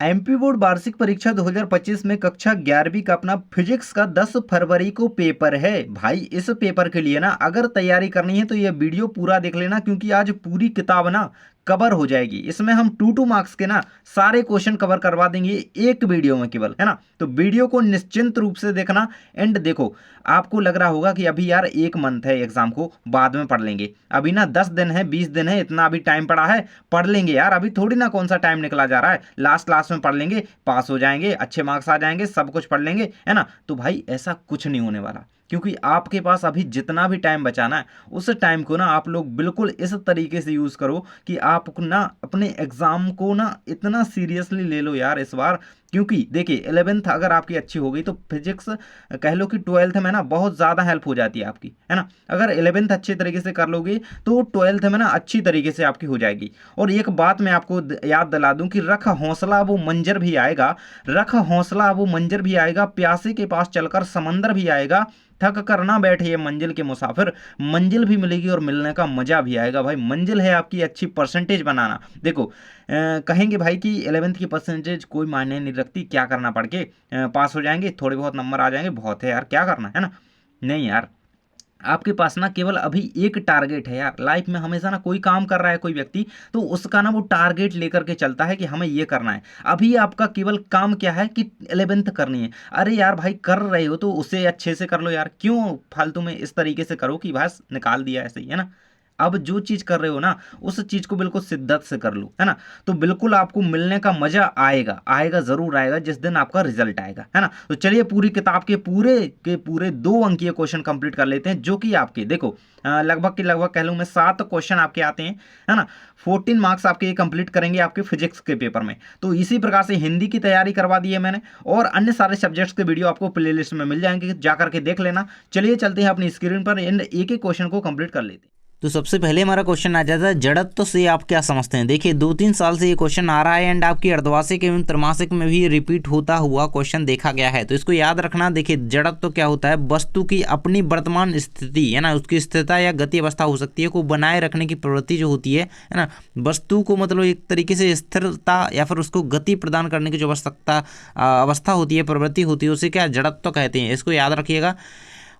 MP board वार्षिक परीक्षा 2025 में कक्षा 11वीं का अपना फिजिक्स का 10 फरवरी को पेपर है भाई। इस पेपर के लिए ना अगर तैयारी करनी है तो ये वीडियो पूरा देख लेना, क्योंकि आज पूरी किताब ना कवर हो जाएगी। इसमें हम 2 मार्क्स के ना सारे क्वेश्चन कवर करवा देंगे एक वीडियो में केवल, है ना। तो वीडियो को निश्चिंत रूप से देखना। एंड देखो, आपको लग रहा होगा कि अभी यार 1 मंथ है एग्जाम को, बाद में पढ़ लेंगे। अभी ना 10 दिन है, 20 दिन है, इतना अभी टाइम पड़ा है, पढ़ लेंगे यार। अभी थोड़ी ना कौन सा टाइम निकला जा रहा है, लास्ट लास्ट में पढ़ लेंगे, पास हो जाएंगे, अच्छे मार्क्स आ जाएंगे, सब कुछ पढ़ लेंगे, है ना। तो भाई ऐसा कुछ नहीं होने वाला, क्योंकि आपके पास अभी जितना भी टाइम बचाना है उस टाइम को ना आप लोग बिल्कुल इस तरीके से यूज़ करो कि आप ना अपने एग्ज़ाम को ना इतना सीरियसली ले लो यार इस बार। क्योंकि देखिए 11th अगर आपकी अच्छी हो गई तो फिजिक्स कह लो कि 12th में ना बहुत ज़्यादा हेल्प हो जाती है आपकी, है ना। अगर 11th अच्छे तरीके से कर लोगे तो 12th में ना अच्छी तरीके से आपकी हो जाएगी। और एक बात मैं आपको याद दिला दूं कि रख हौसला वो मंजर भी आएगा, रख हौसला वो मंजर भी आएगा, प्यासे के पास चलकर समंदर भी आएगा, थक कर ना बैठे ये मंजिल के मुसाफिर, मंजिल भी मिलेगी और मिलने का मजा भी आएगा। भाई मंजिल है आपकी अच्छी परसेंटेज बनाना। देखो कहेंगे भाई कि 11th की परसेंटेज कोई मायने नहीं रखती, क्या करना, पढ़ के पास हो जाएंगे, थोड़े बहुत नंबर आ जाएंगे, बहुत है यार, क्या करना है ना। नहीं यार, आपके पास ना केवल अभी एक टारगेट है यार। लाइफ में हमेशा ना कोई काम कर रहा है कोई व्यक्ति, तो उसका ना वो टारगेट लेकर के चलता है कि हमें ये करना है। अभी आपका केवल काम क्या है कि 11th करनी है। अरे यार भाई कर रहे हो तो उसे अच्छे से कर लो यार, क्यों फालतू में इस तरीके से करो कि बस निकाल दिया ऐसे ही, है ना। अब जो चीज कर रहे हो ना उस चीज को बिल्कुल शिद्दत से कर लो, है ना। तो बिल्कुल आपको मिलने का मजा आएगा, आएगा जरूर आएगा जिस दिन आपका रिजल्ट आएगा, है ना। तो चलिए पूरी किताब के पूरे 2 अंकीय क्वेश्चन कंप्लीट कर लेते हैं, जो कि आपके देखो लगभग के लगभग कह लूँ मैं 7 क्वेश्चन आपके आते हैं, है ना। 14 मार्क्स आपके ये कंप्लीट करेंगे आपके फिजिक्स के पेपर में। तो इसी प्रकार से हिंदी की तैयारी करवा दी है मैंने, और अन्य सारे सब्जेक्ट्स के वीडियो आपको प्लेलिस्ट में मिल जाएंगे, जा करके देख लेना। चलिए चलते हैं अपनी स्क्रीन पर, इन एक एक क्वेश्चन को कंप्लीट कर लेते हैं। तो सबसे पहले हमारा क्वेश्चन आ जाता है जड़त्व से आप क्या समझते हैं। देखिए 2-3 साल से ये क्वेश्चन आ रहा है एंड आपकी अर्धवार्षिक एवं त्रैमासिक में भी रिपीट होता हुआ क्वेश्चन देखा गया है, तो इसको याद रखना। देखिए जड़त्व क्या होता है, वस्तु की अपनी वर्तमान स्थिति, है ना, उसकी स्थिरता या गति अवस्था हो सकती है, को बनाए रखने की प्रवृत्ति जो होती है ना, वस्तु को मतलब एक तरीके से स्थिरता या फिर उसको गति प्रदान करने की जो अवस्था होती है, प्रवृत्ति होती है, उसे क्या जड़त्व कहते हैं, इसको याद रखिएगा।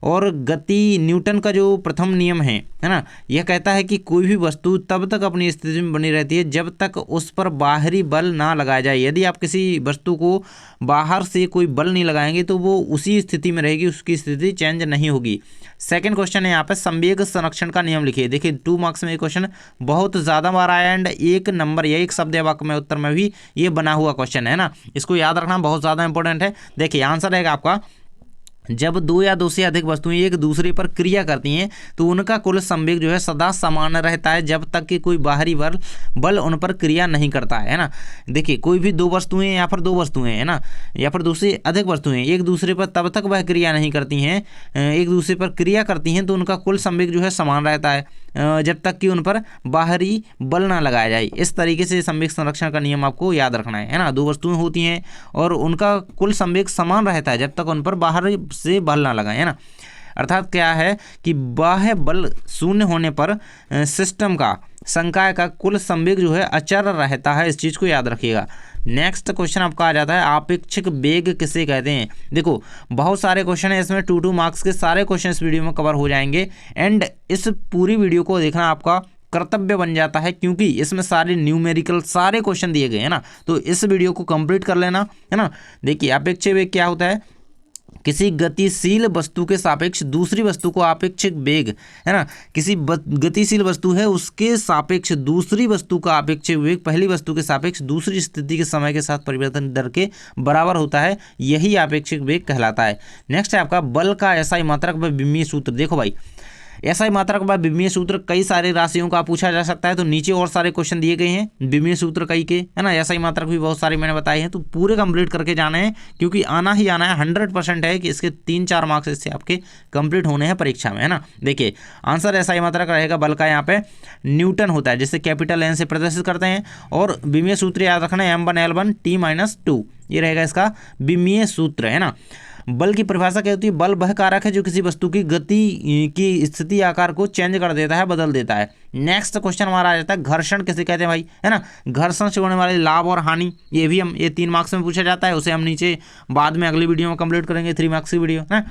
और गति, न्यूटन का जो प्रथम नियम है ना, यह कहता है कि कोई भी वस्तु तब तक अपनी स्थिति में बनी रहती है जब तक उस पर बाहरी बल ना लगाया जाए। यदि आप किसी वस्तु को बाहर से कोई बल नहीं लगाएंगे तो वो उसी स्थिति में रहेगी, उसकी स्थिति चेंज नहीं होगी। सेकंड क्वेश्चन है यहाँ पे संवेग संरक्षण का नियम लिखिए। देखिए 2 मार्क्स में ये क्वेश्चन बहुत ज़्यादा बार आया एंड 1 नंबर या 1 शब्द या वाक्य में उत्तर में भी ये बना हुआ क्वेश्चन है ना, इसको याद रखना, बहुत ज़्यादा इंपॉर्टेंट है। देखिए आंसर रहेगा आपका, जब 2 या 2 से अधिक वस्तुएं एक दूसरे पर क्रिया करती हैं तो उनका कुल संवेग जो है सदा समान रहता है जब तक कि कोई बाहरी बल उन पर क्रिया नहीं करता है ना। देखिए कोई भी 2 वस्तुएं या फिर 2 वस्तुएं, है ना, या फिर 2 से अधिक वस्तुएं एक दूसरे पर तब तक वह क्रिया नहीं करती हैं, एक दूसरे पर क्रिया करती हैं तो उनका कुल संवेग जो है समान रहता है जब तक कि उन पर बाहरी बल ना लगाया जाए। इस तरीके से संवेग संरक्षण का नियम आपको याद रखना है ना। 2 वस्तुएं होती हैं और उनका कुल संवेग समान रहता है जब तक उन पर बाहर से बल ना लगाए, है ना। अर्थात क्या है कि बाह्य बल शून्य होने पर सिस्टम का, संकाय का कुल संवेग जो है अचर रहता है, इस चीज़ को याद रखिएगा। नेक्स्ट क्वेश्चन आपका आ जाता है आपेक्षिक वेग किसे कहते हैं। देखो बहुत सारे क्वेश्चन है इसमें, 2 मार्क्स के सारे क्वेश्चन इस वीडियो में कवर हो जाएंगे एंड इस पूरी वीडियो को देखना आपका कर्तव्य बन जाता है, क्योंकि इसमें सारे न्यूमेरिकल सारे क्वेश्चन दिए गए हैं ना, तो इस वीडियो को कंप्लीट कर लेना, है ना। देखिए आपेक्षिक वेग क्या होता है, किसी गतिशील वस्तु के सापेक्ष दूसरी वस्तु को आपेक्षिक वेग, है ना, किसी गतिशील वस्तु है उसके सापेक्ष दूसरी वस्तु का आपेक्षिक वेग पहली वस्तु के सापेक्ष दूसरी स्थिति के समय के साथ परिवर्तन दर के बराबर होता है, यही आपेक्षिक वेग कहलाता है। नेक्स्ट है आपका बल का एसआई मात्रक व विमीय सूत्र। देखो भाई एसआई मात्रक व विमीय सूत्र कई सारे राशियों का पूछा जा सकता है, तो नीचे और सारे क्वेश्चन दिए गए हैं विमीय सूत्र कई के, है ना। एसआई मात्रक भी बहुत सारे मैंने बताए हैं, तो पूरे कंप्लीट करके जाने हैं क्योंकि आना ही आना है, 100% है कि इसके 3-4 मार्क्स इससे आपके कंप्लीट होने हैं परीक्षा में, है ना। देखिए आंसर एसआई मात्रक रहेगा बल का यहाँ पे न्यूटन होता है, जिसे कैपिटल एन से प्रदर्शित करते हैं, और विमीय सूत्र याद रखना है M1L1 T-2, ये रहेगा इसका विमीय सूत्र, है ना। बल की परिभाषा क्या होती है? बल वह कारक है जो किसी वस्तु की गति की स्थिति आकार को चेंज कर देता है, बदल देता है। नेक्स्ट क्वेश्चन हमारा आ जाता है घर्षण किसे कहते हैं भाई, है ना। घर्षण से होने वाले लाभ और हानि, ये 3 मार्क्स में पूछा जाता है। उसे हम नीचे बाद में अगली वीडियो में कंप्लीट करेंगे, 3 मार्क्स की वीडियो है।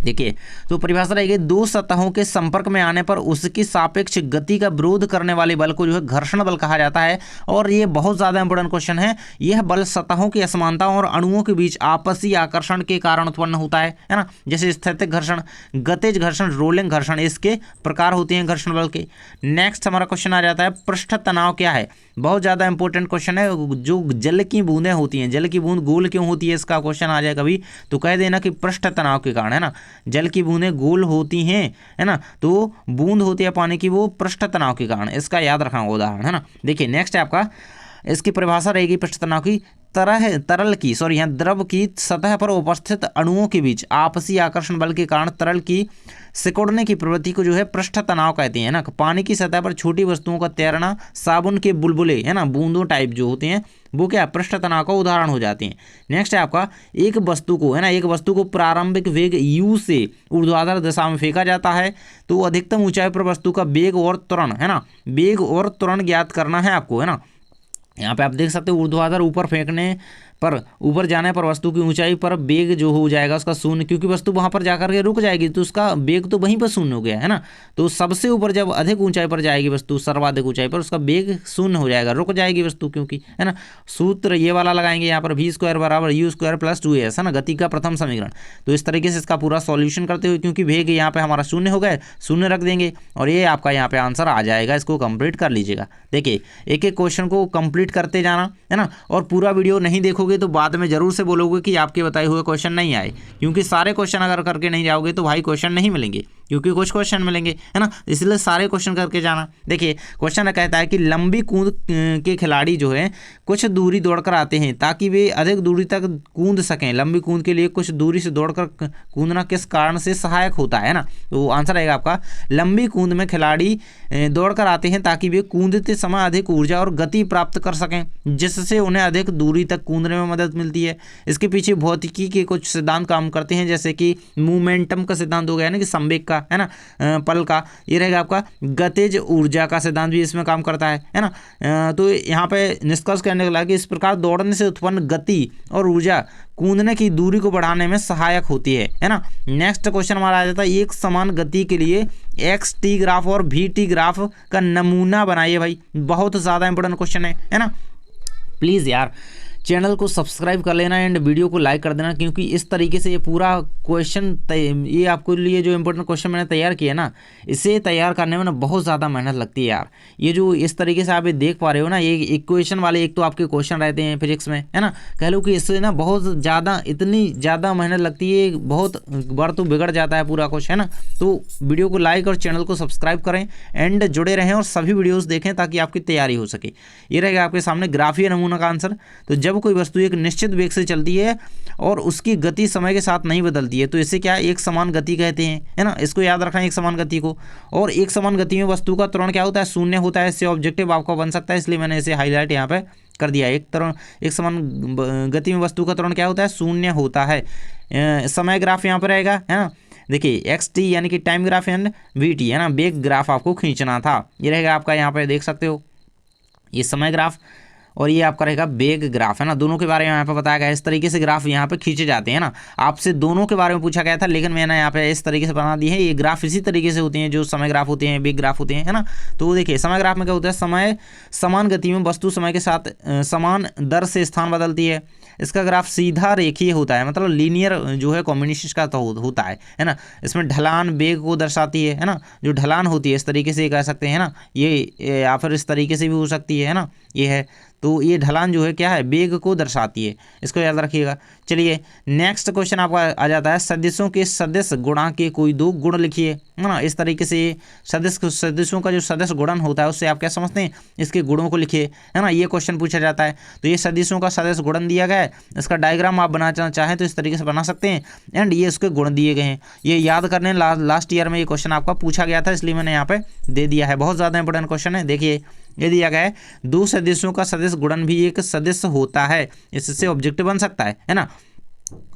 देखिए तो परिभाषा रहेगी, दो सतहों के संपर्क में आने पर उसकी सापेक्ष गति का विरोध करने वाले बल को जो है घर्षण बल कहा जाता है। और ये बहुत ज़्यादा इंपॉर्टेंट क्वेश्चन है। यह बल सतहों की असमानताओं और अणुओं के बीच आपसी आकर्षण के कारण उत्पन्न होता है ना। जैसे स्थैतिक घर्षण, गतिज घर्षण, रोलिंग घर्षण, इसके प्रकार होते हैं घर्षण बल के। नेक्स्ट हमारा क्वेश्चन आ जाता है पृष्ठ तनाव क्या है। बहुत ज़्यादा इंपॉर्टेंट क्वेश्चन है। जो जल की बूंदें होती हैं, जल की बूंद गोल क्यों होती है, इसका क्वेश्चन आ जाए कभी तो कह देना कि पृष्ठ तनाव के कारण, है ना। जल की बूंदें गोल होती हैं, है ना, तो बूंद होती है पानी की, वो पृष्ठ तनाव के कारण। इसका याद रखना उदाहरण, है ना। देखिए नेक्स्ट है आपका, इसकी परिभाषा रहेगी पृष्ठ तनाव की, यहाँ द्रव की सतह पर उपस्थित अणुओं के बीच आपसी आकर्षण बल के कारण तरल की सिकुड़ने की प्रवृत्ति को जो है पृष्ठ तनाव कहते हैं ना। पानी की सतह पर छोटी वस्तुओं का तैरना, साबुन के बुलबुले, है ना, बूंदों टाइप जो होते हैं, वो क्या पृष्ठ तनाव का उदाहरण हो जाते हैं। नेक्स्ट है आपका, एक वस्तु को, है ना, एक वस्तु को प्रारंभिक वेग u से ऊर्ध्वाधर दिशा में फेंका जाता है तो अधिकतम ऊंचाई पर वस्तु का वेग और त्वरण, है ना, वेग और त्वरण ज्ञात करना है आपको, है ना। यहाँ पे आप देख सकते हो ऊर्ध्वाधर ऊपर फेंकने पर, ऊपर जाने पर वस्तु की ऊंचाई पर वेग जो हो जाएगा उसका शून्य, क्योंकि वस्तु वहां पर जाकर के रुक जाएगी तो उसका वेग तो वहीं पर शून्य हो गया, है ना। तो सबसे ऊपर जब अधिक ऊंचाई पर जाएगी वस्तु, सर्वाधिक ऊंचाई पर, उसका वेग शून्य हो जाएगा, रुक जाएगी वस्तु, क्योंकि, है ना। सूत्र ये वाला लगाएंगे यहाँ पर, v² बराबर u² + 2s, है ना, गति का प्रथम समीकरण। तो इस तरीके से इसका पूरा सॉल्यूशन करते हुए, क्योंकि वेग यहाँ पे हमारा शून्य हो गए, शून्य रख देंगे और ये आपका यहाँ पे आंसर आ जाएगा। इसको कंप्लीट कर लीजिएगा। देखिए एक एक क्वेश्चन को कंप्लीट करते जाना, है ना। और पूरा वीडियो नहीं देखोगे तो बाद में जरूर से बोलोगे कि आपके बताए हुए क्वेश्चन नहीं आए, क्योंकि सारे क्वेश्चन अगर करके नहीं जाओगे तो भाई क्वेश्चन नहीं मिलेंगे, क्योंकि कुछ क्वेश्चन मिलेंगे, है ना, इसलिए सारे क्वेश्चन करके जाना। देखिए क्वेश्चन कहता है कि लंबी कूद के खिलाड़ी जो है कुछ दूरी दौड़कर आते हैं ताकि वे अधिक दूरी तक कूद सकें। लंबी कूद के लिए कुछ दूरी से दौड़कर कूदना किस कारण से सहायक होता है ना। तो आंसर रहेगा आपका, लंबी कूद में खिलाड़ी दौड़कर आते हैं ताकि वे कूदते समय अधिक ऊर्जा और गति प्राप्त कर सकें, जिससे उन्हें अधिक दूरी तक कूदने में मदद मिलती है। इसके पीछे भौतिकी के कुछ सिद्धांत काम करते हैं, जैसे कि मोमेंटम का सिद्धांत हो गया ना, कि संवेग का, है ना, पल का। ये रहेगा आपका गतिज ऊर्जा का सिद्धांत भी इसमें काम करता है ना। तो यहाँ पे निष्कर्ष करने के लिए कि इस प्रकार दौड़ने से उत्पन्न गति और ऊर्जा कूदने की दूरी को बढ़ाने में सहायक होती है ना। नेक्स्ट क्वेश्चन हमारा आ जाता है, एक समान गति के लिए xt ग्राफ और vt ग्राफ का नमूना बनाइए। भाई बहुत ज़्यादा इंपॉर्टेंट क्वेश्चन है ना। प्लीज़ यार चैनल को सब्सक्राइब कर लेना एंड वीडियो को लाइक कर देना, क्योंकि इस तरीके से ये पूरा क्वेश्चन, ये आपके लिए जो इंपॉर्टेंट क्वेश्चन मैंने तैयार किया ना, इसे तैयार करने में ना बहुत ज़्यादा मेहनत लगती है यार। ये जो इस तरीके से आप ये देख पा रहे हो ना, ये इक्वेशन वाले एक तो आपके क्वेश्चन रहते हैं फिजिक्स में, है ना, कह लो कि इससे ना बहुत ज़्यादा, इतनी ज़्यादा मेहनत लगती है, बहुत बार तो बिगड़ जाता है पूरा कुछ, है ना। तो वीडियो को लाइक और चैनल को सब्सक्राइब करें एंड जुड़े रहें और सभी वीडियोज़ देखें ताकि आपकी तैयारी हो सके। ये रहेगा आपके सामने ग्राफीय नमूना का आंसर। तो जब कोई वस्तु एक निश्चित वेग से चलती है और उसकी गति समय के साथ नहीं बदलती है तो इसे क्या एक समान गति कहते हैं, है ना। इसको याद रखना है, एक समान गति को। और एक समान गति में वस्तु का त्वरण क्या होता है, शून्य होता है। इससे ऑब्जेक्टिव आपका बन सकता है, इसलिए मैंने इसे हाईलाइट यहाँ पे कर दिया। एक समान गति में वस्तु का त्वरण क्या होता है, शून्य होता है। समय ग्राफ यहाँ पर रहेगा, है ना। देखिए xt यानी कि टाइम ग्राफ एंड vt, है ना, वेग ग्राफ आपको खींचना था। ये रहेगा आपका, यहाँ पे देख सकते हो, ये समय ग्राफ और ये आपका रहेगा वेग ग्राफ, है ना। दोनों के बारे में यहाँ पे बताया गया है। इस तरीके से ग्राफ यहाँ पे खींचे जाते हैं ना। आपसे दोनों के बारे में पूछा गया था, लेकिन मैंने यहाँ पे इस तरीके से बना दी है। ये ग्राफ इसी तरीके से होते हैं जो समय ग्राफ होते हैं, वेग ग्राफ होते हैं, है ना। तो देखिए समय ग्राफ में क्या होता है, समय समान गति में वस्तु समय के साथ समान दर से स्थान बदलती है। इसका ग्राफ सीधा रेखीय होता है, मतलब लीनियर जो है कॉम्बिनेशन का तो होता है ना। इसमें ढलान वेग को दर्शाती है ना। जो ढलान होती है इस तरीके से कह सकते हैं ना, ये या फिर इस तरीके से भी हो सकती है ना, ये है। तो ये ढलान जो है क्या है, वेग को दर्शाती है, इसको याद रखिएगा। चलिए नेक्स्ट क्वेश्चन आपका आ जाता है, सदिशों के सदिश गुणा के कोई दो गुण लिखिए, है ना। इस तरीके से सदिशों का जो सदिश गुणन होता है उससे आप क्या समझते हैं, इसके गुणों को लिखिए, है ना। ये क्वेश्चन पूछा जाता है। तो ये सदिशों का सदिश गुणन दिया गया है, इसका डायग्राम आप बनाना चाहें तो इस तरीके से बना सकते हैं एंड ये उसके गुण दिए गए हैं। ये याद करने लास्ट ईयर में ये क्वेश्चन आपका पूछा गया था, इसलिए मैंने यहाँ पे दे दिया है। बहुत ज़्यादा इंपॉर्टेंट क्वेश्चन है। देखिए ये दिया गया है, दो सदिशों का सदिश गुणन भी एक सदिश होता है, इससे ऑब्जेक्टिव बन सकता है ना।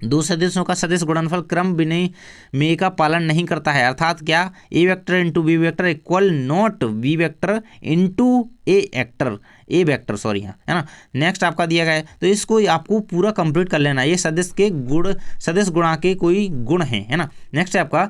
दो सदिशों का सदिश गुणनफल क्रम विनिमय का पालन नहीं करता है, अर्थात क्या, a vector into b vector equal not b vector into a vector sorry, है ना। नेक्स्ट आपका दिया गया है, तो इसको आपको पूरा कंप्लीट कर लेना, ये सदिश के गुण, सदिश गुणा के कोई गुण है ना। नेक्स्ट है आपका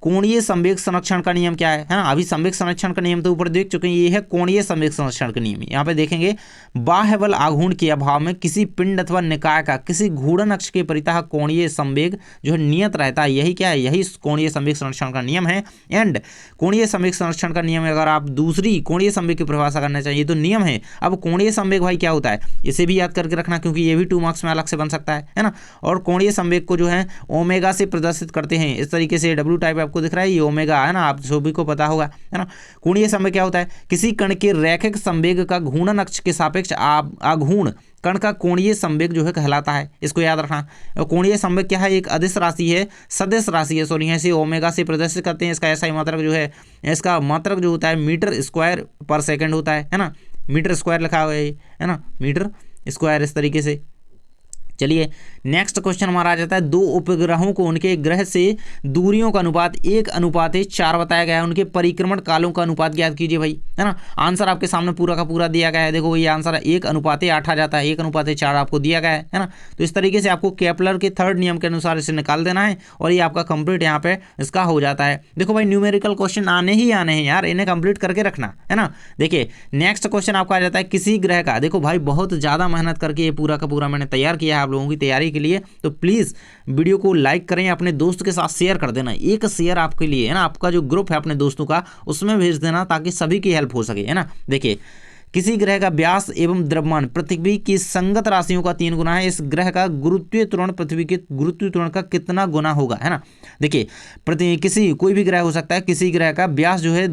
कोणीय संवेग संरक्षण का नियम क्या है ना। अभी संवेग संरक्षण का नियम तो ऊपर देख चुके हैं, ये है कोणीय संवेग संरक्षण का नियम। यहाँ पे देखेंगे बाह्य बल आघूर्ण के अभाव में किसी पिंड अथवा निकाय का किसी घूर्णन अक्ष के परितः कोणीय संवेग जो है नियत रहता है, यही क्या है, यही कोणीय संवेग संरक्षण का नियम है। एंड कोणीय संवेग संरक्षण का नियम, अगर आप दूसरी कोणीय संवेग की परिभाषा करना चाहिए तो नियम है। अब कोणीय संवेग भाई क्या होता है, इसे भी याद करके रखना, क्योंकि ये भी 2 मार्क्स में अलग से बन सकता है ना। और कोणीय संवेग को जो है ओमेगा से प्रदर्शित करते हैं, इस तरीके से डब्ल्यू टाइप आपको दिख रहा है, ये ओमेगा है ना, आप सभी को पता होगा, है ना। कोणीय संवेग क्या होता है, किसी कण के रैखिक संवेग का घूर्णन अक्ष के सापेक्ष आघूर्ण कण का कोणीय संवेग जो है कहलाता है, इसको याद रखना। कोणीय संवेग क्या है, एक अदिश राशि है, सदिश राशि है सॉरी, इसे ओमेगा से प्रदर्शित करते हैं। इसका ऐसा ही मात्रक जो है, इसका मात्रक जो होता है मीटर स्क्वायर पर सेकंड होता है ना, मीटर स्क्वायर लिखा हुआ है ना, मीटर स्क्वायर इस तरीके से। चलिए नेक्स्ट क्वेश्चन हमारा आ जाता है, दो उपग्रहों को उनके ग्रह से दूरियों का अनुपात 1:4 बताया गया है, उनके परिक्रमण कालों का अनुपात ज्ञात कीजिए भाई, है ना। आंसर आपके सामने पूरा का पूरा दिया गया है, देखो ये आंसर 1:8 आ जाता है, 1:4 आपको दिया गया है ना। तो इस तरीके से आपको केपलर के थर्ड नियम के अनुसार इसे निकाल देना है और ये आपका कंप्लीट यहाँ पे इसका हो जाता है। देखो भाई न्यूमेरिकल क्वेश्चन आने ही आने हैं यार, इन्हें कंप्लीट करके रखना है ना। देखिए नेक्स्ट क्वेश्चन आपका आ जाता है, किसी ग्रह का, देखो भाई बहुत ज़्यादा मेहनत करके ये पूरा का पूरा मैंने तैयार किया है आप लोगों की तैयारी के लिए, तो प्लीज़ वीडियो को लाइक करें, अपने दोस्त के साथ शेयर कर देना, एक शेयर आपके लिए है ना, आपका जो ग्रुप है अपने दोस्तों का उसमें भेज देना ताकि सभी की हेल्प हो सके, है ना। देखिए किसी ग्रह का व्यास एवं द्रव्यमान पृथ्वी की संगत राशियों का 3 गुना है, इस ग्रह का गुरुत्वीय त्वरण पृथ्वी के गुरुत्वीय त्वरण का कितना गुना होगा, है ना। देखिए किसी कोई भी ग्रह हो सकता है, किसी ग्रह का व्यास जो है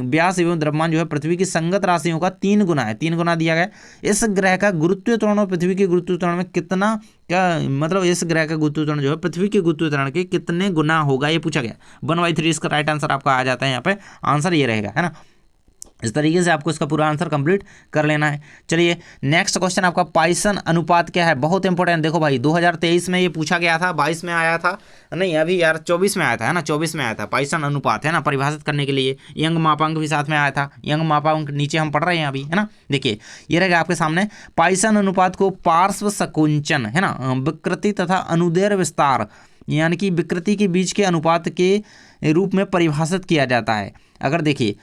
व्यास एवं द्रव्यमान जो है पृथ्वी की संगत राशियों का 3 गुना है, 3 गुना दिया गया। इस ग्रह का गुरुत्वीय त्वरण और पृथ्वी के गुरुत्वीय त्वरण में कितना, क्या मतलब इस ग्रह का गुरुत्वीय त्वरण जो है पृथ्वी के गुरुत्वीय त्वरण के कितने गुना होगा, ये पूछा गया। 1/3 इसका राइट आंसर आपका आ जाता है, यहाँ पे आंसर ये रहेगा, है ना। इस तरीके से आपको इसका पूरा आंसर कंप्लीट कर लेना है। चलिए नेक्स्ट क्वेश्चन आपका, पाइसन अनुपात क्या है, बहुत इंपॉर्टेंट। देखो भाई 2023 में ये पूछा गया था, 22 में आया था, नहीं अभी यार 24 में आया था, है ना, 24 में आया था पाइसन अनुपात, है ना, परिभाषित करने के लिए यंग मापांक भी साथ में आया था। यंग मापांक नीचे हम पढ़ रहे हैं अभी, है ना। देखिए ये रहेगा आपके सामने, पाइसन अनुपात को पार्श्व संकुचन, है ना, विकृति तथा अनुदैर्घ्य विस्तार यानी कि विकृति के बीच के अनुपात के रूप में परिभाषित किया जाता है। अगर देखिए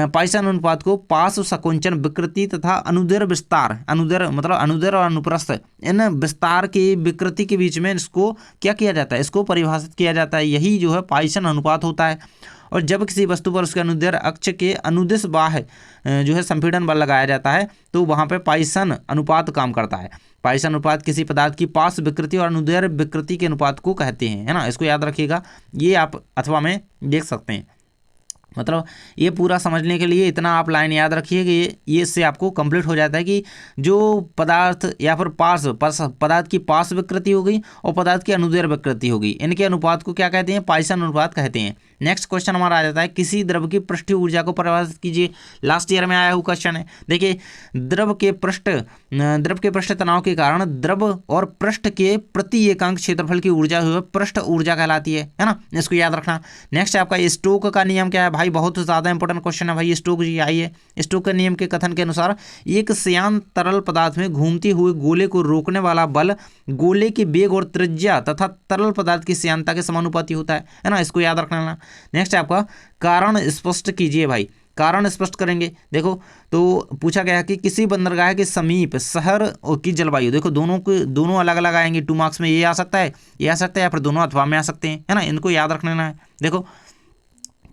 पाइसन अनुपात को पार्श्व संकुचन, विकृति तथा अनुदैर्घ्य विस्तार, अनुदैर्घ्य मतलब अनुदैर्घ्य और अनुप्रस्थ, इन विस्तार के विकृति के बीच में इसको क्या किया जाता है, इसको परिभाषित किया जाता है, यही जो है पाइसन अनुपात होता है। और जब किसी वस्तु पर उसके अनुदैर्घ्य अक्ष के अनुदिश बाह्य जो है संपीड़न बल लगाया जाता है तो वहाँ पे पाइसन अनुपात काम करता है। पाइसन अनुपात किसी पदार्थ की पार्श्व विकृति और अनुदैर्घ्य विकृति के अनुपात को कहते हैं, है ना, इसको याद रखिएगा। ये आप अथवा में देख सकते हैं, मतलब ये पूरा समझने के लिए इतना आप लाइन याद रखिए कि ये इससे आपको कंप्लीट हो जाता है कि जो पदार्थ या फिर पदार्थ की पार्श्व विकृति हो गई और पदार्थ की अनुदैर्घ्य विकृति हो गई, इनके अनुपात को क्या कहते हैं, पाइसन अनुपात कहते हैं। नेक्स्ट क्वेश्चन हमारा आ जाता है, किसी द्रव की पृष्ठीय ऊर्जा को परिभाषित कीजिए। लास्ट ईयर में आया हुआ क्वेश्चन है। देखिए द्रव के पृष्ठ तनाव के कारण द्रव और पृष्ठ के प्रति एकांक क्षेत्रफल की ऊर्जा जो है पृष्ठ ऊर्जा कहलाती है ना, इसको याद रखना। नेक्स्ट आपका स्टोक का नियम क्या है भाई, बहुत ज़्यादा इंपॉर्टेंट क्वेश्चन है भाई। स्टोक जी आइए, स्टोक के नियम के कथन के अनुसार एक श्यान तरल पदार्थ में घूमते हुए गोले को रोकने वाला बल गोले के वेग और त्रिज्या तथा तरल पदार्थ की श्यानता के समानुपाती होता है ना, इसको याद रखना। नेक्स्ट आपका कारण स्पष्ट कीजिए भाई, कारण स्पष्ट करेंगे। देखो तो पूछा गया है कि किसी बंदरगाह के समीप शहर की जलवायु, देखो दोनों अलग अलग आएंगे, 2 मार्क्स में ये आ सकता है, ये आ सकता है, या फिर दोनों अथवा में आ सकते हैं, है ना, इनको याद रख लेना है। देखो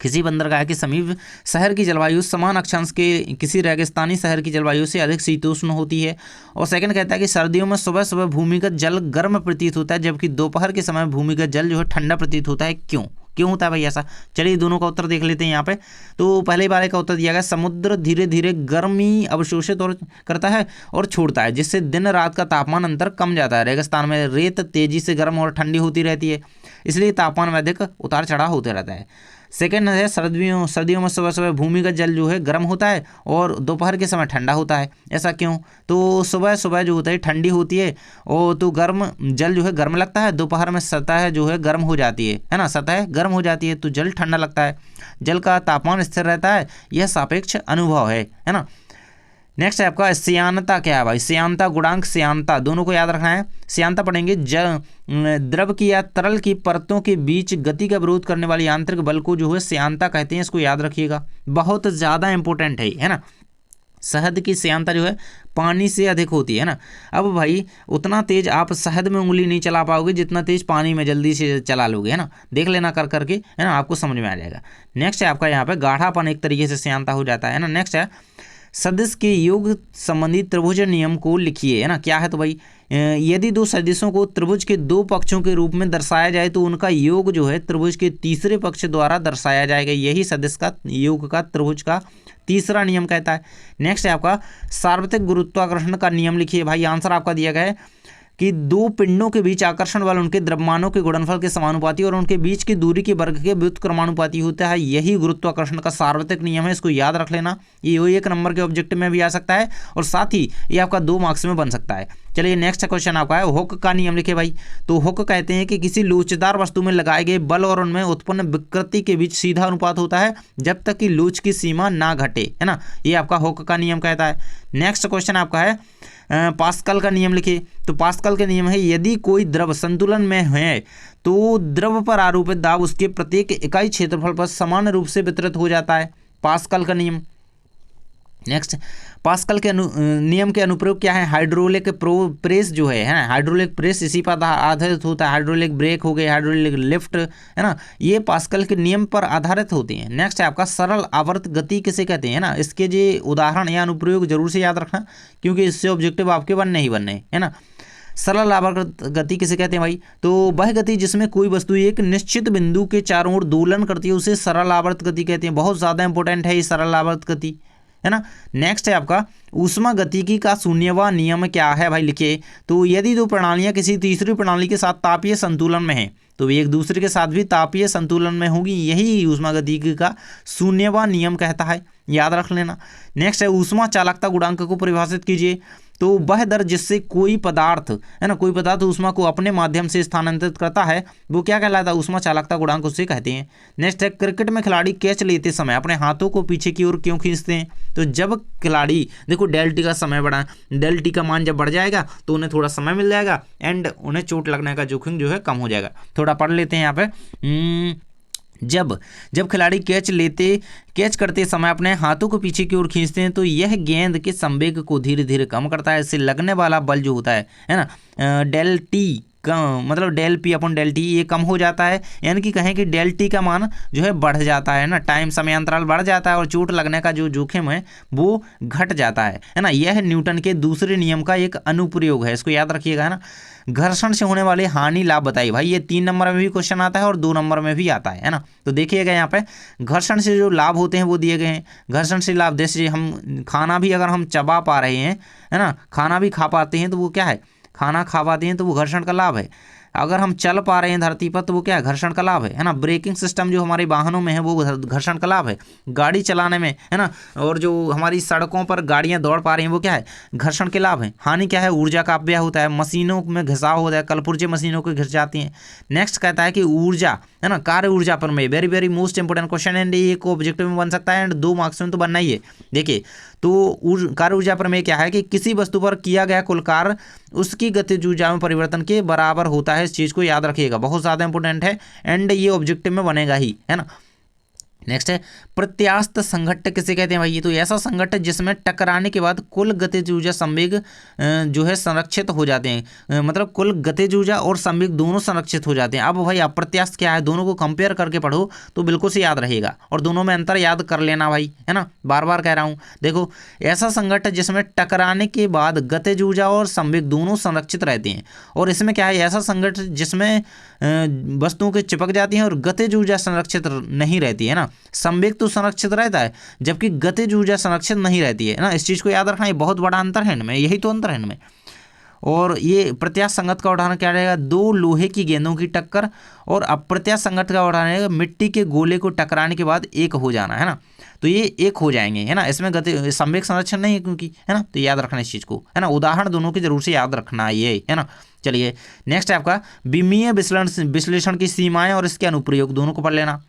किसी बंदरगाह के समीप शहर की जलवायु समान अक्षांश के किसी रेगिस्तानी शहर की जलवायु से अधिक शीतोष्ण होती है। और सेकंड कहता है कि सर्दियों में सुबह सुबह भूमिगत जल गर्म प्रतीत होता है जबकि दोपहर के समय भूमिगत जल जो है ठंडा प्रतीत होता है, क्यों होता है भाई ऐसा। चलिए दोनों का उत्तर देख लेते हैं यहाँ पे। तो पहले वाले का उत्तर दिया गया, समुद्र धीरे धीरे गर्मी अवशोषित और करता है और छोड़ता है जिससे दिन रात का तापमान अंतर कम जाता है। रेगिस्तान में रेत तेजी से गर्म और ठंडी होती रहती है, इसलिए तापमान में अधिक उतार चढ़ाव होते रहता है। सेकेंड है सर्दियों में सुबह सुबह भूमिगत जल जो है गर्म होता है और दोपहर के समय ठंडा होता है। ऐसा क्यों? तो सुबह सुबह जो होता है ठंडी होती है और तो गर्म जल जो है गर्म लगता है, दोपहर में सतह जो है गर्म हो जाती है ना, सतह गर्म हो जाती है तो जल ठंडा लगता है। जल का तापमान स्थिर रहता है, यह सापेक्ष अनुभव है ना। नेक्स्ट है आपका श्यानता क्या है भाई? श्यानता गुणांक, श्यानता दोनों को याद रखना है। श्यानता पढ़ेंगे द्रव की या तरल की परतों के बीच गति का विरोध करने वाले यांत्रिक बल को जो है श्यानता कहते हैं, इसको याद रखिएगा, बहुत ज़्यादा इंपॉर्टेंट है ना। शहद की श्यानता जो है पानी से अधिक होती है ना। अब भाई उतना तेज आप शहद में उंगली नहीं चला पाओगे जितना तेज पानी में जल्दी से चला लोगे, है ना। देख लेना कर करके, है ना, आपको समझ में आ जाएगा। नेक्स्ट है आपका यहाँ पे गाढ़ापन एक तरीके से श्यानता हो जाता है ना। नेक्स्ट है सदिश के योग संबंधी त्रिभुज नियम को लिखिए, है ना। क्या है? तो भाई यदि दो सदिशों को त्रिभुज के दो पक्षों के रूप में दर्शाया जाए तो उनका योग जो है त्रिभुज के तीसरे पक्ष द्वारा दर्शाया जाएगा, यही सदिश का योग का त्रिभुज का तीसरा नियम कहता है। नेक्स्ट है आपका सार्वत्रिक गुरुत्वाकर्षण का नियम लिखिए भाई। आंसर आपका दिया गया है कि दो पिंडों के बीच आकर्षण बल उनके द्रव्यमानों के गुणनफल के समानुपाती और उनके बीच की दूरी के वर्ग के व्युत्क्रमानुपाती होता है, यही गुरुत्वाकर्षण का सार्वत्रिक नियम है, इसको याद रख लेना। ये 1 नंबर के ऑब्जेक्टिव में भी आ सकता है और साथ ही ये आपका 2 मार्क्स में बन सकता है। चलिए नेक्स्ट क्वेश्चन आपका है हुक का नियम लिखे भाई। तो हुक कहते हैं कि किसी लोचदार वस्तु में लगाए गए बल और उनमें उत्पन्न विकृति के बीच सीधा अनुपात होता है जब तक कि लोच की सीमा ना घटे, है ना। ये आपका हुक का नियम कहता है। नेक्स्ट क्वेश्चन आपका है पास्कल का नियम लिखिए। तो पास्कल का नियम है यदि कोई द्रव संतुलन में है तो द्रव पर आरोपित दाब उसके प्रत्येक इकाई क्षेत्रफल पर समान रूप से वितरित हो जाता है, पास्कल का नियम। नेक्स्ट पास्कल के नियम के अनुप्रयोग क्या है? हाइड्रोलिक प्रेस जो है ना, हाइड्रोलिक प्रेस इसी पर आधारित होता है। हाइड्रोलिक ब्रेक हो गए, हाइड्रोलिक लिफ्ट, है ना, ये पास्कल के नियम पर आधारित होते हैं। नेक्स्ट है आपका सरल आवर्त गति किसे कहते हैं ना। इसके जो उदाहरण या अनुप्रयोग जरूर से याद रखना क्योंकि इससे ऑब्जेक्टिव आपके बनने ही बनने, है ना। सरल आवर्त गति किसे कहते हैं भाई? तो वह गति जिसमें कोई वस्तु एक निश्चित बिंदु के चारों ओर दोलन करती है उसे सरल आवर्त गति कहते हैं। बहुत ज़्यादा इंपॉर्टेंट है ये सरल आवर्त गति, है ना। नेक्स्ट है आपका ऊष्मा गतिकी का शून्यवा नियम क्या है भाई? लिखिए। तो यदि दो प्रणालियां किसी तीसरी प्रणाली के साथ तापीय संतुलन में हैं तो एक दूसरे के साथ भी तापीय संतुलन में होगी, यही ऊष्मा गतिकी का शून्यवा नियम कहता है, याद रख लेना। नेक्स्ट है ऊष्मा चालकता गुणांक को परिभाषित कीजिए। तो वह दर जिससे कोई पदार्थ, है ना, कोई पदार्थ ऊष्मा को अपने माध्यम से स्थानांतरित करता है वो क्या कहलाता है? ऊष्मा चालकता गुणांक उसे कहते हैं। नेक्स्ट है क्रिकेट में खिलाड़ी कैच लेते समय अपने हाथों को पीछे की ओर क्यों खींचते हैं? तो जब खिलाड़ी देखो डेल टी का समय बढ़ा, डेल टी का मान जब बढ़ जाएगा तो उन्हें थोड़ा समय मिल जाएगा एंड उन्हें चोट लगने का जोखिम जो है कम हो जाएगा। थोड़ा पढ़ लेते हैं यहाँ पे। जब खिलाड़ी कैच करते समय अपने हाथों को पीछे की ओर खींचते हैं तो यह गेंद के संवेग को धीरे धीरे कम करता है, इससे लगने वाला बल जो होता है ना, डेल टी का मतलब del P upon del T ये कम हो जाता है, यानी कि कहें कि डेल टी का मान जो है बढ़ जाता है ना, टाइम समय अंतराल बढ़ जाता है और चोट लगने का जो जोखिम है वो घट जाता है ना। यह न्यूटन के दूसरे नियम का एक अनुप्रयोग है, इसको याद रखिएगा, है ना। घर्षण से होने वाले हानि लाभ बताइए भाई। ये 3 नंबर में भी क्वेश्चन आता है और 2 नंबर में भी आता है ना। तो देखिएगा यहाँ पे घर्षण से जो लाभ होते हैं वो दिए गए हैं। घर्षण से लाभ जैसे हम खाना भी अगर हम चबा पा रहे हैं, है ना, खाना भी खा पाते हैं तो वो क्या है? खाना खा पाते हैं तो वो घर्षण का लाभ है। अगर हम चल पा रहे हैं धरती पर तो वो क्या है? घर्षण का लाभ है ना। ब्रेकिंग सिस्टम जो हमारे वाहनों में है वो घर्षण का लाभ है। गाड़ी चलाने में, है ना, और जो हमारी सड़कों पर गाड़ियां दौड़ पा रही हैं वो क्या है? घर्षण के लाभ है। हानि क्या है? ऊर्जा का अपव्यय होता है, मशीनों में घिसाव होता है, कलपुर्जे मशीनों को घिस जाती हैं। नेक्स्ट कहता है कि ऊर्जा, है ना, कार्य ऊर्जा पर में very very most important question and ये को ऑब्जेक्टिव में बन सकता है एंड 2 मार्क्स में तो बनना ही है। देखिए तो कार्य ऊर्जा पर में क्या है कि किसी वस्तु पर किया गया कुल कार्य उसकी गतिज ऊर्जा में परिवर्तन के बराबर होता है, इस चीज़ को याद रखिएगा, बहुत ज़्यादा इंपॉर्टेंट है एंड ये ऑब्जेक्टिव में बनेगा ही, है ना। नेक्स्ट है प्रत्यास्थ संघट्ट किसे कहते हैं भाई? ये तो ऐसा संघट्ट जिसमें टकराने के बाद कुल गतिज ऊर्जा संवेग जो है संरक्षित हो जाते हैं, मतलब कुल गतिज ऊर्जा और संवेग दोनों संरक्षित हो जाते हैं। अब भाई अप्रत्यास्थ क्या है? दोनों को कंपेयर करके पढ़ो तो बिल्कुल से याद रहेगा और दोनों में अंतर याद कर लेना भाई, है ना, बार बार कह रहा हूँ। देखो ऐसा संघट्ट जिसमें टकराने के बाद गतिज ऊर्जा और संवेग दोनों संरक्षित रहते हैं, और इसमें क्या है? ऐसा संघट्ट जिसमें वस्तुओं के चिपक जाती हैं और गतिज ऊर्जा संरक्षित नहीं रहती है ना। संवेग तो संरक्षित रहता है जबकि गतिज ऊर्जा संरक्षित नहीं रहती है ना। इस चीज़ को याद रखना, ये बहुत बड़ा अंतर है इनमें, यही तो अंतर है इनमें। और ये प्रत्यासंगत का उदाहरण क्या रहेगा, दो लोहे की गेंदों की टक्कर, और अप्रत्यासंगत का उदाहरण रहेगा मिट्टी के गोले को टकराने के बाद एक हो जाना, है ना। तो ये एक हो जाएंगे, है ना, इसमें गति संवेग संरक्षण नहीं है क्योंकि, है ना, तो याद रखना इस चीज़ को, है ना, उदाहरण दोनों की जरूर से याद रखना ये, है ना। चलिए नेक्स्ट है आपका विमीय विश्लेषण की सीमाएं और इसके अनुप्रयोग, दोनों को पढ़ लेना।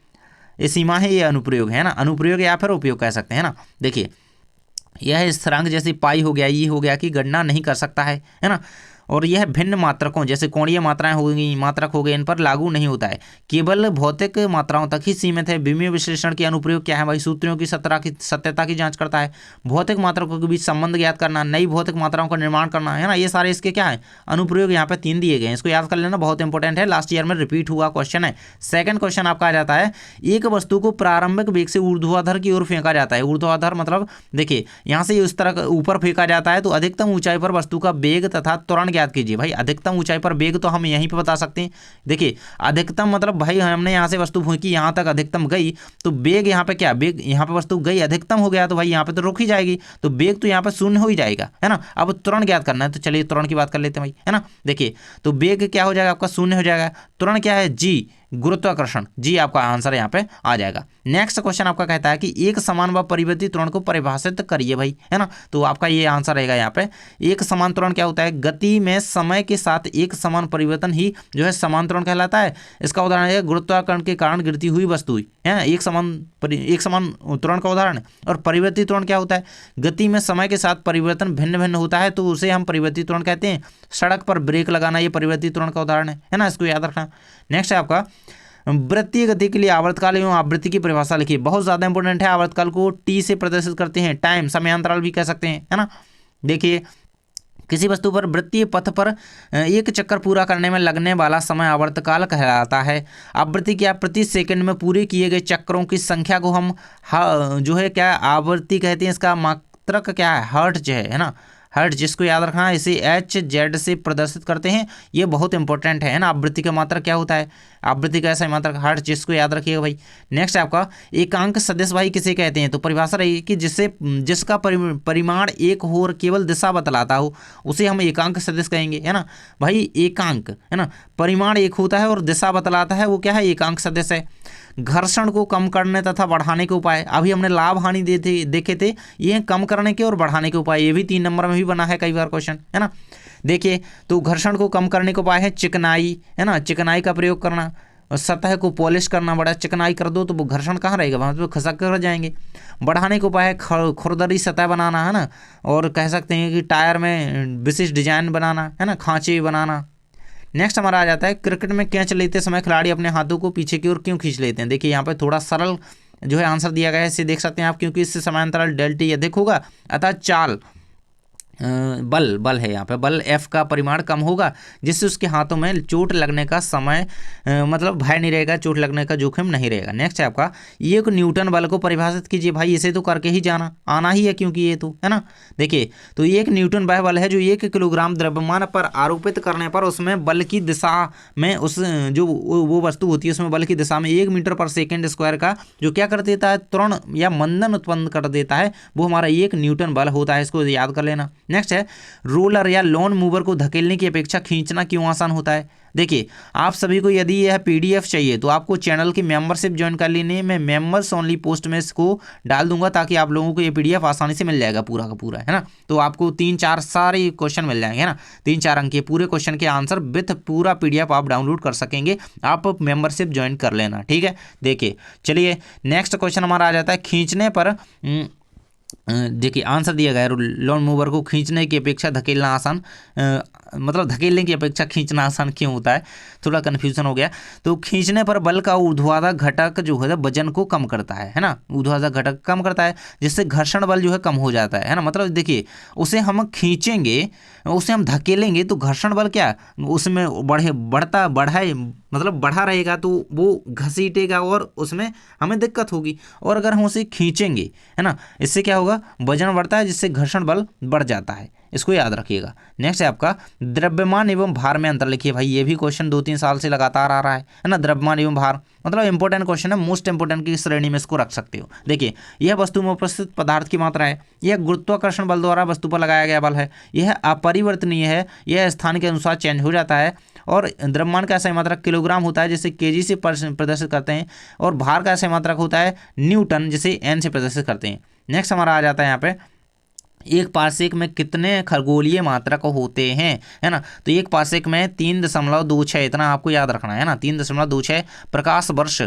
ये सीमा है, ये अनुप्रयोग है ना, अनुप्रयोग या फिर उपयोग कह सकते हैं ना। देखिए यह स्थिरांक जैसे पाई हो गया, ये हो गया कि गणना नहीं कर सकता है ना। और यह भिन्न मात्रकों जैसे कोणीय मात्राएं होगी, मात्रक हो गए, इन पर लागू नहीं होता है, केवल भौतिक मात्राओं तक ही सीमित है। विमीय विश्लेषण के अनुप्रयोग क्या है भाई, सूत्रों की सत्यता की जांच करता है, भौतिक मात्रकों के बीच संबंध ज्ञात करना, नई भौतिक मात्राओं का निर्माण करना, है ना। ये सारे इसके क्या है, अनुप्रयोग यहाँ पे 3 दिए गए हैं, इसको याद कर लेना, बहुत इंपॉर्टेंट है, लास्ट ईयर में रिपीट हुआ क्वेश्चन है। सेकंड क्वेश्चन आपका आ जाता है, एक वस्तु को प्रारंभिक वेग से ऊर्ध्वाधर की ओर फेंका जाता है। ऊर्ध्वाधर मतलब देखिए यहाँ से इस तरह ऊपर फेंका जाता है, तो अधिकतम ऊंचाई पर वस्तु का वेग तथा त्वरण ज्ञात कीजिए। भाई अधिकतम ऊंचाई पर वेग तो हम यहीं पे बता सकते हैं। देखिए अधिकतम मतलब भाई हमने यहाँ से वस्तु फेंकी, यहाँ तक अधिकतम गई, तो वेग यहाँ पे क्या, वेग यहाँ पे वस्तु गई अधिकतम हो गया, तो भाई यहाँ पे तो रुक ही जाएगी, तो वेग तो यहाँ पे शून्य हो ही जाएगा, है ना। अब त्वरण ज्ञात करना है, तो चलिए त्वरण की बात कर लेते हैं भाई, है ना। देखिए तो वेग क्या हो जाएगा आपका, शून्य हो जाएगा। त्वरण क्या है, जी, गुरुत्वाकर्षण, जी आपका आंसर यहाँ पे आ जाएगा। नेक्स्ट क्वेश्चन आपका कहता है कि एक समान व परिवर्ती त्वरण को परिभाषित करिए भाई, है ना। तो आपका ये आंसर रहेगा यहाँ पे, एक समान त्वरण क्या होता है, गति में समय के साथ एक समान परिवर्तन ही जो है समान त्वरण कहलाता है। इसका उदाहरण है गुरुत्वाकर्षण के कारण गिरती हुई वस्तु, है एक समान त्वरण का उदाहरण। और परिवर्ती त्वरण क्या होता है, गति में समय के साथ परिवर्तन भिन्न भिन्न होता है, तो उसे हम परिवर्ती त्वरण कहते हैं। सड़क पर ब्रेक लगाना ये परिवर्ती त्वरण का उदाहरण है ना, इसको याद रखना। नेक्स्ट है आपका वृत्तीय गति के लिए आवर्तकाल एवं आवृत्ति की परिभाषा लिखिए, बहुत ज़्यादा इंपॉर्टेंट है। आवर्तकाल को टी से प्रदर्शित करते हैं, टाइम समयांतराल भी कह सकते हैं, है ना। देखिए किसी वस्तु पर वृत्तीय पथ पर एक चक्कर पूरा करने में लगने वाला समय आवर्तकाल कहलाता है। आवृत्ति क्या, प्रति सेकंड में पूरे किए गए चक्रों की संख्या को हम जो है क्या आवृत्ति कहते हैं। इसका मात्रक क्या है, हर्ट्ज है ना, हर्ट्ज, जिसको याद रखना है, इसे एच जेड से प्रदर्शित करते हैं, ये बहुत इंपॉर्टेंट है ना। आवृत्ति का मात्रक क्या होता है, आवृत्ति का ऐसा मात्रक हर्ट्ज, जिसको याद रखिएगा भाई। नेक्स्ट है आपका एकांक सदिश भाई किसे कहते हैं, तो परिभाषा रही कि जिसका परिमाण एक हो और केवल दिशा बतलाता हो, उसे हम एकांक सदिश कहेंगे, है ना। भाई एकांक, है ना, परिमाण एक होता है और दिशा बतलाता है, वो क्या है, एकांक सदिश है। घर्षण को कम करने तथा बढ़ाने के उपाय, अभी हमने लाभ हानि देखे थे, ये कम करने के और बढ़ाने के उपाय, ये भी 3 नंबर में भी बना है कई बार क्वेश्चन, है ना। देखिए तो घर्षण को कम करने के उपाय है चिकनाई, है ना, चिकनाई का प्रयोग करना, और सतह को पॉलिश करना, बड़ा चिकनाई कर दो तो वो घर्षण कहाँ रहेगा, वहाँ पे खसक कर जाएंगे। बढ़ाने के उपाय है खुरदरी सतह बनाना, है ना, और कह सकते हैं कि टायर में विशिष्ट डिजाइन बनाना, है ना, खांचे बनाना। नेक्स्ट हमारा आ जाता है क्रिकेट में कैच लेते समय खिलाड़ी अपने हाथों को पीछे की ओर क्यों खींच लेते हैं। देखिए यहाँ पे थोड़ा सरल जो है आंसर दिया गया है, इसे देख सकते हैं आप, क्योंकि इससे समांतराल डेल्टी अधिक होगा, अतः चाल बल है यहाँ पे, बल F का परिमाण कम होगा, जिससे उसके हाथों में चोट लगने का समय मतलब भय नहीं रहेगा, चोट लगने का जोखिम नहीं रहेगा। नेक्स्ट है आपका एक न्यूटन बल को परिभाषित कीजिए। भाई इसे तो करके ही जाना आना ही है, क्योंकि ये तो है ना। देखिए तो एक न्यूटन वह बल है जो 1 किलोग्राम द्रव्यमान पर आरोपित करने पर उसमें बल की दिशा में उस जो वो वस्तु होती है उसमें बल की दिशा में 1 मीटर पर सेकेंड स्क्वायर का जो क्या कर देता है, त्वरण या मंदन उत्पन्न कर देता है, वो हमारा 1 न्यूटन बल होता है, इसको याद कर लेना। नेक्स्ट है रोलर या लॉन मूवर को धकेलने की अपेक्षा खींचना क्यों आसान होता है। देखिए आप सभी को यदि यह पीडीएफ चाहिए तो आपको चैनल की मेंबरशिप ज्वाइन कर लेनी है। मैं मेंबर्स ओनली पोस्ट में इसको डाल दूंगा ताकि आप लोगों को ये पीडीएफ आसानी से मिल जाएगा पूरा का पूरा, है ना। तो आपको 3-4 सारे क्वेश्चन मिल जाएंगे, है ना, 3-4 अंक के पूरे क्वेश्चन के आंसर विथ पूरा पीडीएफ आप डाउनलोड कर सकेंगे। आप मेंबरशिप ज्वाइन कर लेना, ठीक है। देखिए चलिए नेक्स्ट क्वेश्चन हमारा आ जाता है खींचने पर देखिए आंसर दिया गया है लॉन मूवर को खींचने की अपेक्षा धकेलना आसान, मतलब धकेलने की अपेक्षा खींचना आसान क्यों होता है, थोड़ा कन्फ्यूजन हो गया। तो खींचने पर बल का ऊर्ध्वाधर घटक जो है वजन को कम करता है ना, ऊर्ध्वाधर घटक कम करता है, जिससे घर्षण बल जो है कम हो जाता है ना। मतलब देखिए उसे हम खींचेंगे, उसे हम धकेलेंगे तो घर्षण बल क्या उसमें बढ़ाए मतलब बढ़ा रहेगा तो वो घसीटेगा और उसमें हमें दिक्कत होगी। और अगर हम उसे खींचेंगे, है ना, इससे क्या होगा, वजन बढ़ता है जिससे घर्षण बल बढ़ जाता है। इसको याद रखिएगा। नेक्स्ट है आपका द्रव्यमान एवं भार में अंतर लिखिए। भाई ये भी क्वेश्चन 2-3 साल से लगातार आ रहा है ना। द्रव्यमान एवं भार मतलब इंपॉर्टेंट क्वेश्चन है, मोस्ट इंपॉर्टेंट की श्रेणी में इसको रख सकते हो। देखिए, यह वस्तु में उपस्थित पदार्थ की मात्रा है, यह गुरुत्वाकर्षण बल द्वारा वस्तु पर लगाया गया बल है, यह अपरिवर्तनीय है, यह स्थान के अनुसार चेंज हो जाता है। और द्रव्यमान का SI मात्रक किलोग्राम होता है जिसे kg से प्रदर्शित करते हैं, और भार का SI मात्रक होता है न्यूटन जिसे N से प्रदर्शित करते हैं। नेक्स्ट हमारा आ जाता है यहाँ पे, एक पारसेक में कितने खगोलीय मात्रक होते हैं, है ना। तो एक पारसेक में 3.26, इतना आपको याद रखना है ना, 3.26 प्रकाश वर्ष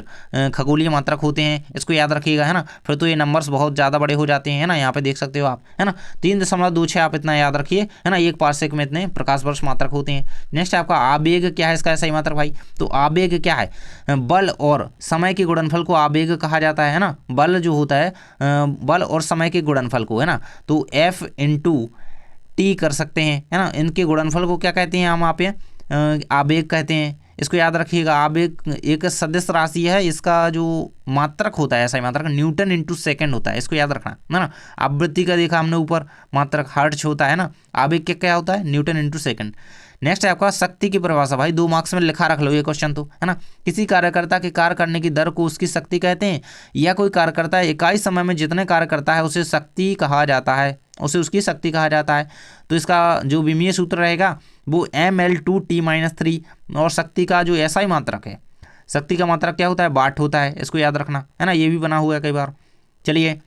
खगोलीय मात्रक होते हैं, इसको याद रखिएगा, है ना। फिर तो ये नंबर्स बहुत ज़्यादा बड़े हो जाते हैं, है ना, यहाँ पे देख सकते हो आप, है ना। 3.26 आप इतना याद रखिए, है ना, एक पारसेक में इतने प्रकाश वर्ष मात्रक होते हैं। नेक्स्ट आपका आवेग क्या है, इसका SI मात्रक भाई। तो आवेग क्या है, बल और समय के गुणनफल को आवेग कहा जाता है ना। बल जो होता है बल और समय के गुणनफल को, है ना, तो F इंटू टी कर सकते हैं, है ना। इनके गुणनफल को क्या कहते हैं हम आप आवेग कहते हैं। इसको याद रखिएगा। आवेग एक सदिश राशि है, इसका जो मात्रक होता है SI मात्रक न्यूटन इंटू सेकेंड होता है, इसको याद रखना है ना। आवृत्ति का देखा हमने ऊपर, मात्रक हर्ट्ज होता है ना। आवेग क्या होता है, न्यूटन इंटू सेकेंड। नेक्स्ट है आपका शक्ति की परिभाषा। भाई 2 मार्क्स में लिखा रख लो ये क्वेश्चन तो, है ना। किसी कार्यकर्ता के कार्य करने की दर को उसकी शक्ति कहते हैं, या कोई कार्यकर्ता इकाई समय में जितने कार्य करता है उसे शक्ति कहा जाता है, उसे उसकी शक्ति कहा जाता है। तो इसका जो विमीय सूत्र रहेगा वो mL2T-3, और शक्ति का जो SI मात्रक है, शक्ति का मात्रक क्या होता है, वाट होता है, इसको याद रखना, है ना। ये भी बना हुआ है कई बार। चलिए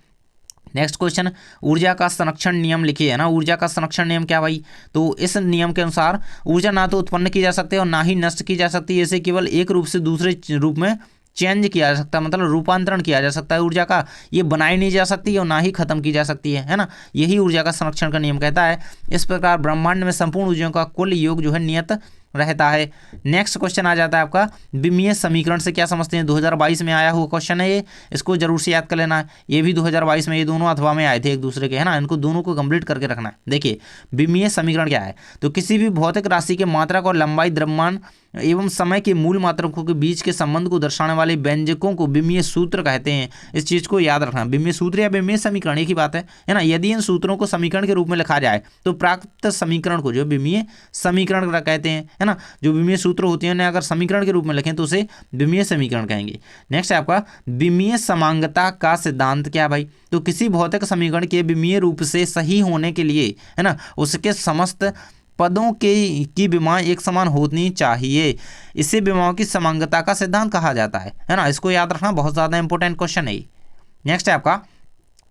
नेक्स्ट क्वेश्चन, ऊर्जा का संरक्षण नियम लिखिए, है ना। ऊर्जा का संरक्षण नियम क्या भाई, तो इस नियम के अनुसार ऊर्जा ना तो उत्पन्न की जा सकती है और ना ही नष्ट की जा सकती है, इसे केवल एक रूप से दूसरे रूप में चेंज किया जा सकता है, मतलब रूपांतरण किया जा सकता है ऊर्जा का। ये बनाई नहीं जा सकती और ना ही खत्म की जा सकती है ना। यही ऊर्जा का संरक्षण का नियम कहता है। इस प्रकार ब्रह्मांड में संपूर्ण ऊर्जाओं का कुल योग जो है नियत रहता है। नेक्स्ट क्वेश्चन आ जाता है आपका, विमीय समीकरण से क्या समझते हैं। 2022 में आया हुआ क्वेश्चन है ये, इसको जरूर से याद कर लेना है। ये भी 2022 में, ये दोनों अथवा में आए थे एक दूसरे के, है ना। इनको दोनों को कंप्लीट करके रखना है। देखिए विमीय समीकरण क्या है, तो किसी भी भौतिक राशि के मात्रक और लंबाई, द्रव्यमान एवं समय के मूल मात्रकों के बीच के संबंध को दर्शाने वाले व्यंजकों को विमीय सूत्र कहते हैं। इस चीज को याद रखना, विमीय सूत्र या विमीय समीकरण एक ही बात है ना। यदि इन सूत्रों को समीकरण के रूप में लिखा जाए तो प्राप्त समीकरण को जो विमीय समीकरण कहते हैं, है ना। जो विमीय सूत्र होते हैं अगर समीकरण के रूप में लिखें तो उसे विमीय समीकरण कहेंगे। नेक्स्ट है आपका विमीय समांगता का सिद्धांत क्या है भाई, तो किसी भौतिक समीकरण के विमीय रूप से सही होने के लिए, है ना, उसके समस्त पदों की विमाएं एक समान होनी चाहिए। इसे विमाओं की समांगता का सिद्धांत कहा जाता है ना। इसको याद रखना, बहुत ज्यादा इंपॉर्टेंट क्वेश्चन है। नेक्स्ट है आपका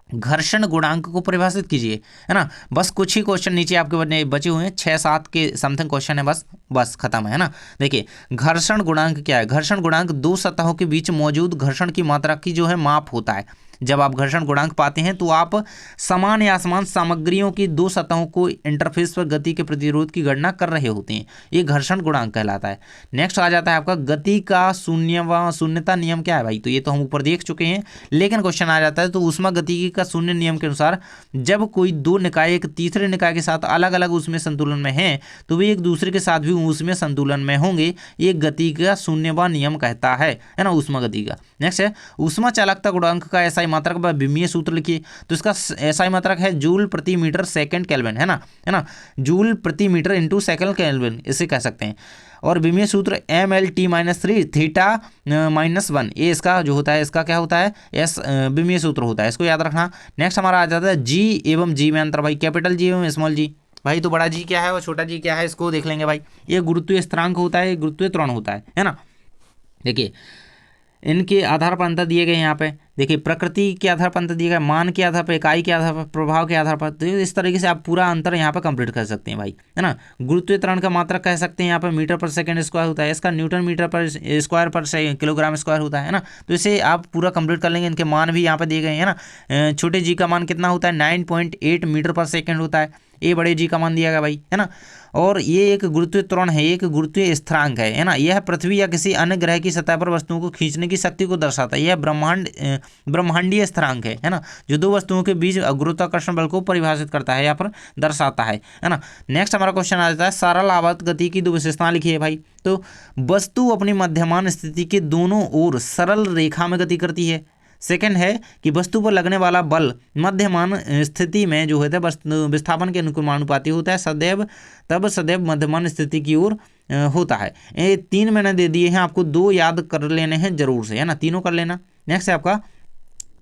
घर्षण गुणांक को परिभाषित कीजिए, है ना। बस कुछ ही क्वेश्चन नीचे आपके बचे हुए हैं, 6-7 के समथिंग क्वेश्चन है, बस खत्म है ना। देखिए घर्षण गुणांक क्या है। घर्षण गुणांक दो सतहों के बीच मौजूद घर्षण की मात्रा की जो है माप होता है। जब आप घर्षण गुणांक पाते हैं तो आप समान या असमान सामग्रियों की दो सतहों को इंटरफेस पर गति के प्रतिरोध की गणना कर रहे होते हैं, ये घर्षण गुणांक कहलाता है। नेक्स्ट आ जाता है आपका गति का शून्यता नियम क्या है भाई, तो ये तो हम ऊपर देख चुके हैं, लेकिन क्वेश्चन आ जाता है तो ऊष्मा गतिकी का शून्य नियम के अनुसार जब कोई दो निकाय एक तीसरे निकाय के साथ अलग अलग ऊष्मीय संतुलन में हैं तो वे एक दूसरे के साथ भी ऊष्मीय संतुलन में होंगे, ये गति का शून्यवा नियम कहता है ना, ऊष्मा गति का। नेक्स्ट है ऊष्मा चालकता गुणांक का SI मात्रक व विमीय सूत्र लिखिए, तो इसका SI मात्रक है जूल प्रति मीटर सेकंड केल्विन, है ना, जूल प्रति मीटर इंटू सेकंड केल्विन इसे कह सकते हैं। और विमीय सूत्र MLT-3 थीटा -1, ये इसका जो होता है, इसका क्या होता है, विमीय सूत्र होता है, इसको याद रखना। नेक्स्ट हमारा आ जाता है G एवं G में अंतर भाई, कैपिटल G एवं स्मॉल g भाई, तो बड़ा G क्या है और छोटा G क्या है इसको देख लेंगे भाई। ये गुरुत्वीय स्थिरांक होता है, गुरुत्वीय त्वरण होता है ना। देखिए इनके आधार पर अंतर दिए गए यहाँ पे, देखिए प्रकृति के आधार पर अंतर दिए गए, मान के आधार पर, इकाई के आधार पर, प्रभाव के आधार पर, तो इस तरीके से आप पूरा अंतर यहाँ पर कंप्लीट कर सकते हैं भाई, है ना। गुरुत्वीय त्वरण का मात्रक कह सकते हैं यहाँ पर मीटर पर सेकंड स्क्वायर होता है, इसका न्यूटन मीटर पर स्क्वायर पर किलोग्राम स्क्वायर होता है ना। तो इसे आप पूरा कंप्लीट कर लेंगे। इनके मान भी यहाँ पर दिए गए हैं ना। छोटे जी का मान कितना होता है, 9.8 मीटर पर सेकेंड होता है। ए बड़े जी का मान दिया गया भाई, है ना। और ये एक गुरुत्वीय त्वरण है, एक गुरुत्वीय स्थिरांक है ना। यह पृथ्वी या किसी अन्य ग्रह की सतह पर वस्तुओं को खींचने की शक्ति को दर्शाता है। यह ब्रह्मांडीय स्थिरांक है ना, जो दो वस्तुओं के बीच गुरुत्वाकर्षण बल को परिभाषित करता है या फिर दर्शाता है ना। नेक्स्ट हमारा क्वेश्चन आ जाता है सरल आवर्त गति की दो विशेषताएं लिखिए भाई। तो वस्तु अपनी मध्यमान स्थिति के दोनों ओर सरल रेखा में गति करती है। सेकंड है कि वस्तु पर लगने वाला बल मध्यमान स्थिति में जो है विस्थापन के अनुपाती होता है, सदैव मध्यमान स्थिति की ओर होता है। ये 3 मैंने दे दिए हैं, आपको 2 याद कर लेने हैं जरूर से, है ना, तीनों कर लेना। नेक्स्ट है आपका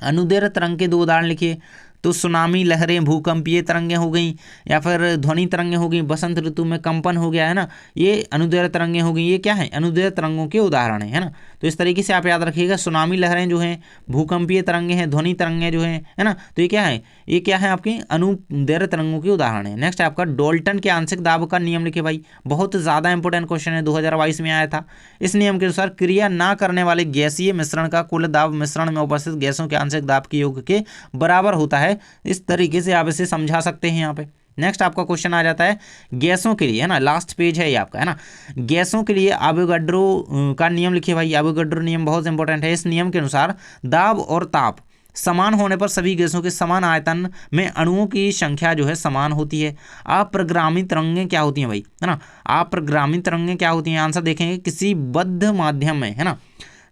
अनुदैर्घ्य तरंग के 2 उदाहरण लिखिए। तो सुनामी लहरें, भूकंपीय तरंगें हो गई या फिर ध्वनि तरंगें हो गई, बसंत ऋतु में कंपन हो गया, है ना, ये अनुदैर्घ्य तरंगें हो गई। ये क्या है, अनुदैर्घ्य तरंगों के उदाहरण है ना। तो इस तरीके से आप याद रखिएगा, सुनामी लहरें जो हैं, भूकंपीय तरंगें हैं, ध्वनि तरंगें जो हैं, है ना, तो ये क्या है, ये क्या है आपके अनुदैर्घ्य तरंगों के उदाहरण है। नेक्स्ट है आपका डाल्टन के आंशिक दाब का नियम लिखे भाई। बहुत ज़्यादा इंपॉर्टेंट क्वेश्चन है, 2022 में आया था। इस नियम के अनुसार क्रिया ना करने वाले गैसीय मिश्रण का कुल दाब मिश्रण में उपस्थित गैसों के आंशिक दाब के योग के बराबर होता है। इस तरीके से आप इसे समझा सकते हैं यहाँ पे। नेक्स्ट आपका क्वेश्चन आ जाता है गैसों के लिए, है ना, लास्ट पेज है ये आपका, है ना। गैसों के लिए एवोगाड्रो का नियम लिखिए भाई। एवोगाड्रो नियम बहुत इंपॉर्टेंट है। इस नियम के अनुसार दाब और ताप समान होने पर सभी गैसों के समान आयतन में अणुओं की संख्या जो है समान होती है। अप्रगामी तरंगें क्या होती हैं भाई, है ना, अप्रगामी तरंगें क्या होती हैं, आंसर देखेंगे किसी बद्ध माध्यम में, है ना,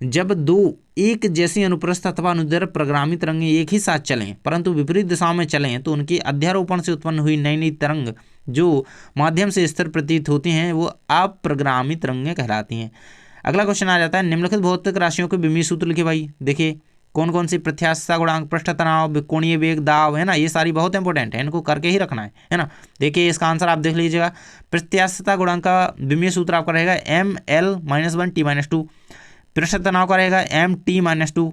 जब दो एक जैसी अनुप्रस्थ अथवा अनुदैर्घ्य प्रगामी तरंगें एक ही साथ चलें परंतु विपरीत दिशाओं में चलें तो उनके अध्यारोपण से उत्पन्न हुई नई नई तरंग जो माध्यम से स्थिर प्रतीत होती हैं वो अप्रगामी तरंगें कहलाती हैं। अगला क्वेश्चन आ जाता है निम्नलिखित भौतिक राशियों के विमीय सूत्र लिखे भाई। देखिए कौन कौन सी प्रत्यास्थता गुणांक, पृष्ठ तनाव, कोणीय वेग, दाब, है ना, ये सारी बहुत इंपॉर्टेंट है, इनको करके ही रखना है ना। देखिए इसका आंसर आप देख लीजिएगा। प्रत्यास्थता गुणांक का विमीय सूत्र आपका रहेगा ML-1 T-2। पृष्ठ तनाव का रहेगा MT-2।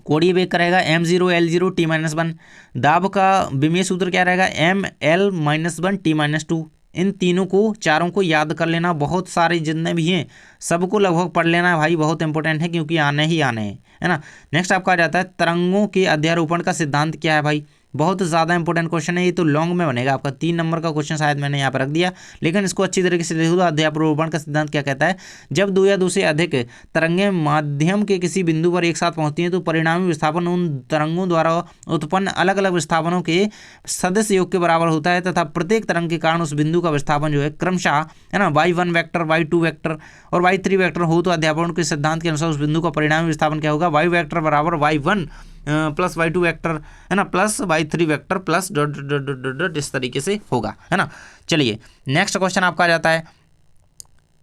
कोणीय वेग का रहेगा M0L0 T-1। दाब का विमीय सूत्र क्या रहेगा ML-1 T-2। इन तीनों को चारों को याद कर लेना, बहुत सारे जितने भी हैं सबको लगभग पढ़ लेना है भाई, बहुत इंपॉर्टेंट है क्योंकि आने ही आने हैं, है ना। नेक्स्ट आपका आ जाता है तरंगों के अध्यारोपण का सिद्धांत क्या है भाई। बहुत ज़्यादा इंपॉर्टेंट क्वेश्चन है, ये तो लॉन्ग में बनेगा आपका 3 नंबर का क्वेश्चन, शायद मैंने यहाँ पर रख दिया, लेकिन इसको अच्छी तरीके से देखो। अध्यारोपण का सिद्धांत क्या कहता है, जब 2 या 2 से अधिक तरंगें माध्यम के किसी बिंदु पर एक साथ पहुँचती हैं तो परिणामी विस्थापन उन तरंगों द्वारा उत्पन्न अलग अलग विस्थापनों के सदस्य योग के बराबर होता है तथा प्रत्येक तरंग के कारण उस बिंदु का विस्थापन जो है क्रमशः, है ना, y1 वेक्टर, y2 वेक्टर और y3 वेक्टर हो तो अध्यारोपण के सिद्धांत के अनुसार उस बिंदु का परिणामी विस्थापन क्या होगा, y वेक्टर बराबर y1 प्लस y2 वेक्टर, है ना, plus y3 vector plus dot dot dot dot dot इस तरीके से होगा, है ना। चलिए नेक्स्ट क्वेश्चन आपका आ जाता है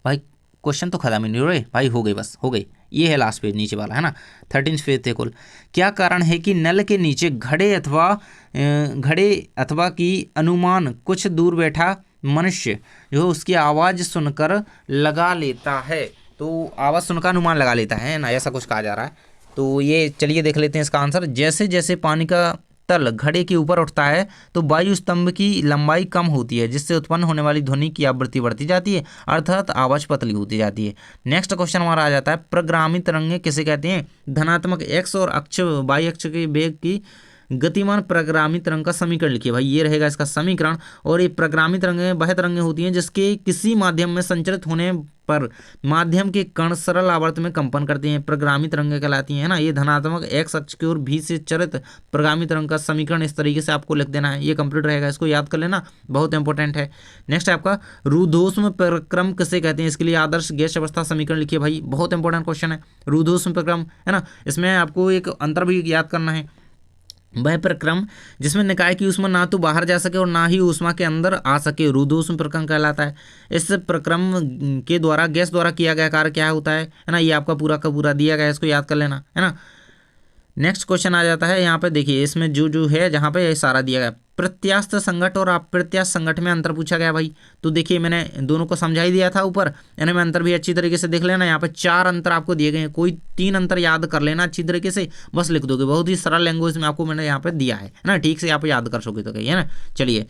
भाई। क्वेश्चन तो खत्म ही नहीं हो रहे भाई, हो गई, बस हो गई। ये है लास्ट पेज नीचे वाला, है ना, 13 पेज थे कुल। क्या कारण है कि नल के नीचे घड़े अथवा की अनुमान कुछ दूर बैठा मनुष्य जो उसकी आवाज़ सुनकर लगा लेता है, तो आवाज़ सुनकर अनुमान लगा लेता है ना, ऐसा कुछ कहा जा रहा है। तो ये चलिए देख लेते हैं इसका आंसर। जैसे जैसे पानी का तल घड़े के ऊपर उठता है तो वायु स्तंभ की लंबाई कम होती है जिससे उत्पन्न होने वाली ध्वनि की आवृत्ति बढ़ती जाती है अर्थात आवाज़ पतली होती जाती है। नेक्स्ट क्वेश्चन हमारा आ जाता है प्रगामी तरंगें किसे कहते हैं। धनात्मक x और अक्ष y अक्ष के वेग की गतिमान प्रगामी तरंग का समीकरण लिखिए भाई। ये रहेगा इसका समीकरण। और ये प्रगामी तरंगें वह तरंगें होती हैं जिसके किसी माध्यम में संचरित होने पर माध्यम के कण सरल आवर्त में कंपन करते हैं, प्रगामी तरंगें कहलाती हैं ना। ये धनात्मक x अक्ष की ओर भी से चरित प्रगामी तरंग का समीकरण इस तरीके से आपको लिख देना है, ये कंप्लीट रहेगा, इसको याद कर लेना, बहुत इंपॉर्टेंट है। नेक्स्ट है आपका रुद्धोष्म प्रक्रम किसे कहते हैं। इसके लिए आदर्श गैस अवस्था समीकरण लिखिए भाई, बहुत इंपॉर्टेंट क्वेश्चन है रुद्धोष्म प्रक्रम, है ना। इसमें आपको एक अंतर भी याद करना है, वह प्रक्रम जिसमें निकाय की ऊष्मा ना तो बाहर जा सके और ना ही ऊष्मा के अंदर आ सके रुद्धोष्म प्रक्रम कहलाता है। इस प्रक्रम के द्वारा गैस द्वारा किया गया कार्य क्या होता है ना, ये आपका पूरा का पूरा दिया गया है, इसको याद कर लेना, है ना। नेक्स्ट क्वेश्चन आ जाता है यहाँ पे, देखिए इसमें जो है जहाँ पे ये सारा दिया गया प्रत्यास्थ संगठ और अप्रत्यास्थ संगठ में अंतर पूछा गया भाई। तो देखिए मैंने दोनों को समझा ही दिया था ऊपर, इनमें अंतर भी अच्छी तरीके से देख लेना। यहाँ पे 4 अंतर आपको दिए गए हैं, कोई 3 अंतर याद कर लेना अच्छी तरीके से, बस लिख दोगे, बहुत ही सरल लैंग्वेज में आपको मैंने यहाँ पे दिया है ना, ठीक से आप याद कर सकोगे तो कहीं, है ना। चलिए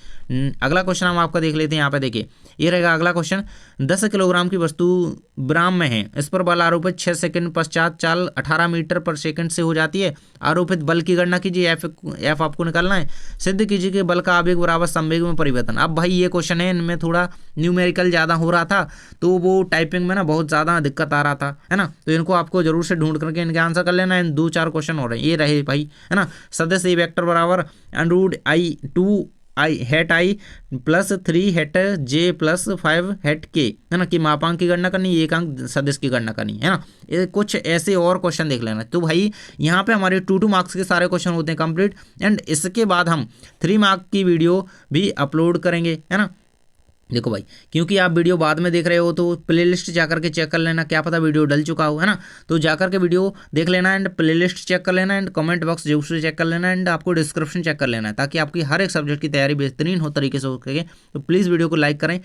अगला क्वेश्चन हम आपका देख लेते हैं। यहाँ पे देखिए ये रहेगा अगला क्वेश्चन। 10 किलोग्राम की वस्तु ब्राम में है, इस पर बल आरोपित 6 सेकंड पश्चात चाल 18 मीटर पर सेकंड से हो जाती है। आरोपित बल की गणना कीजिए, एफ आपको निकालना है। सिद्ध कीजिए के बल का आवेग बराबर संवेग में परिवर्तन। अब भाई ये क्वेश्चन है, इनमें थोड़ा न्यूमेरिकल ज़्यादा हो रहा था तो वो टाइपिंग में ना बहुत ज़्यादा दिक्कत आ रहा था, है ना। तो इनको आपको जरूर से ढूंढ करके इनके आंसर कर लेना। इन 2-4 क्वेश्चन हो रहे हैं, ये रहे भाई, है ना। सदिश ए वेक्टर बराबर √i2 हैट आई प्लस 3 हैट जे प्लस 5 हैट के, है ना, कि मापांक की गणना करनी, एकांक सदिश की गणना करनी, है ना। ये कुछ ऐसे और क्वेश्चन देख लेना। तो भाई यहाँ पे हमारे 2 मार्क्स के सारे क्वेश्चन होते हैं कंप्लीट। एंड इसके बाद हम 3 मार्क की वीडियो भी अपलोड करेंगे, है ना। देखो भाई, क्योंकि आप वीडियो बाद में देख रहे हो तो प्लेलिस्ट जाकर के चेक कर लेना, क्या पता वीडियो डल चुका हो, है ना। तो जाकर के वीडियो देख लेना एंड प्लेलिस्ट चेक कर लेना एंड कमेंट बॉक्स जरूर से चेक कर लेना एंड आपको डिस्क्रिप्शन चेक कर लेना है, ताकि आपकी हर एक सब्जेक्ट की तैयारी बेहतरीन हो तरीके से हो सके। तो प्लीज़ वीडियो को लाइक करें,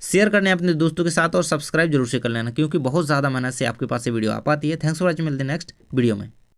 शेयर करने अपने दोस्तों के साथ और सब्सक्राइब जरूर से कर लेना, क्योंकि बहुत ज़्यादा मेहनत से आपके पास ये वीडियो आ पाती है। थैंक्स फॉर वॉचिंग, मिलते हैं नेक्स्ट वीडियो में।